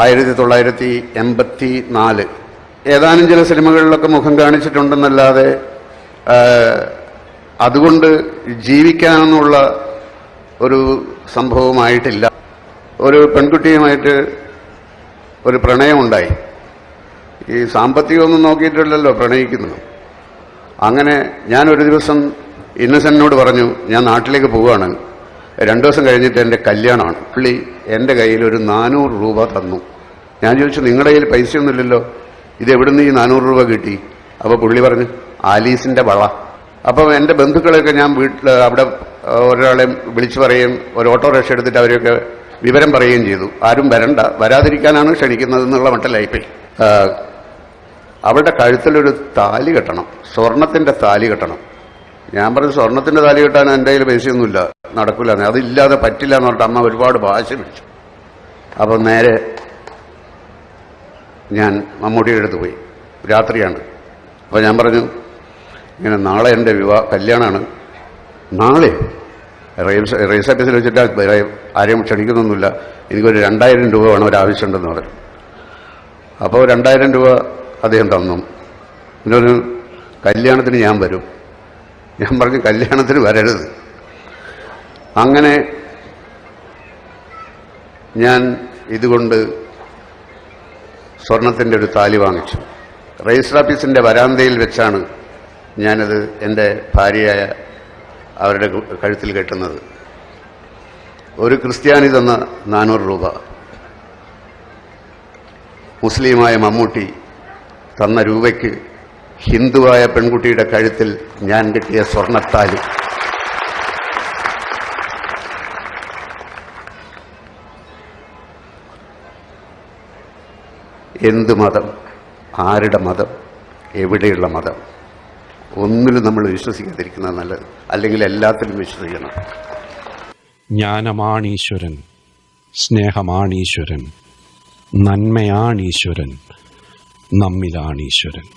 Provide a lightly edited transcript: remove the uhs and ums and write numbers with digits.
1984 ഏതാനും ചില സിനിമകളിലൊക്കെ മുഖം കാണിച്ചിട്ടുണ്ടെന്നല്ലാതെ അതുകൊണ്ട് ജീവിക്കാനെന്നുള്ള ഒരു സംഭവമായിട്ടില്ല. ഒരു പെൺകുട്ടിയുമായിട്ട് ഒരു പ്രണയമുണ്ടായി. ഈ സാമ്പത്തികമൊന്നും നോക്കിയിട്ടില്ലല്ലോ പ്രണയിക്കുന്നത്. അങ്ങനെ ഞാനൊരു ദിവസം ഇന്നസെന്റിനോട് പറഞ്ഞു, ഞാൻ നാട്ടിലേക്ക് പോവുകയാണ്, 2 ദിവസം കഴിഞ്ഞിട്ട് എൻ്റെ കല്യാണമാണ്. പുള്ളി എൻ്റെ കയ്യിൽ ഒരു 400 രൂപ തന്നു. ഞാൻ ചോദിച്ചു, നിങ്ങളുടെ കയ്യിൽ പൈസയൊന്നുമില്ലല്ലോ, ഇത് എവിടുന്ന് ഈ 400 രൂപ കിട്ടി? അപ്പോൾ പുള്ളി പറഞ്ഞു, ആലീസിൻ്റെ വള. അപ്പം എൻ്റെ ബന്ധുക്കളെയൊക്കെ ഞാൻ വീട്ടിൽ അവിടെ ഒരാളെ വിളിച്ചു പറയുകയും ഒരു ഓട്ടോറിക്ഷ എടുത്തിട്ട് അവരെയൊക്കെ വിവരം പറയുകയും ചെയ്തു. ആരും വരണ്ട, വരാതിരിക്കാനാണ് ക്ഷണിക്കുന്നതെന്നുള്ള മട്ടിലായിപ്പോയി. അവളുടെ കഴുത്തിലൊരു താലി കെട്ടണം, സ്വർണത്തിൻ്റെ താലി കെട്ടണം. ഞാൻ പറഞ്ഞു, സ്വർണത്തിൻ്റെ താലി കെട്ടാൻ എൻ്റെ കയ്യിൽ പൈസയൊന്നുമില്ല, നടക്കില്ല, അതില്ലാതെ പറ്റില്ല എന്ന് പറഞ്ഞിട്ട് അമ്മ ഒരുപാട് വാശി പിടിച്ചു. അപ്പം നേരെ ഞാൻ മമ്മൂട്ടിയുടെ അടുത്ത് പോയി. രാത്രിയാണ്. അപ്പോൾ ഞാൻ പറഞ്ഞു, ഇങ്ങനെ നാളെ എൻ്റെ കല്യാണമാണ്, നാളെ റേസ് ഓഫീസിൽ വെച്ചിട്ട് ആരെയും ക്ഷണിക്കുന്നൊന്നുമില്ല, എനിക്കൊരു 2000 രൂപ വേണം, ഒരാവശ്യമുണ്ടെന്ന് പറഞ്ഞു. അപ്പോൾ 2000 രൂപ അദ്ദേഹം തന്നു. പിന്നൊരു കല്യാണത്തിന് ഞാൻ വരും. ഞാൻ പറഞ്ഞു, കല്യാണത്തിന് വരരുത്. അങ്ങനെ ഞാൻ ഇതുകൊണ്ട് സ്വർണത്തിൻ്റെ ഒരു താലി വാങ്ങിച്ചു. രജിസ്റ്റർ ഓഫീസിൻ്റെ വരാന്തയിൽ വെച്ചാണ് ഞാനത് എൻ്റെ ഭാര്യയായ അവരുടെ കഴുത്തിൽ കെട്ടുന്നത്. ഒരു ക്രിസ്ത്യാനി തന്ന 400 രൂപ, മുസ്ലിമായ മമ്മൂട്ടി തന്ന രൂപയ്ക്ക് ഹിന്ദുവായ പെൺകുട്ടിയുടെ കഴുത്തിൽ ഞാൻ കെട്ടിയ സ്വർണത്താലി. എന്ത് മതം, ആരുടെ മതം, എവിടെയുള്ള മതം, ഒന്നിലും നമ്മൾ വിശ്വസിക്കാതിരിക്കുന്നത് നല്ലത്. അല്ലെങ്കിൽ എല്ലാത്തിലും വിശ്വസിക്കണം. ജ്ഞാനമാണീശ്വരൻ, സ്നേഹമാണീശ്വരൻ, നന്മയാണീശ്വരൻ, നമ്മിലാണീശ്വരൻ.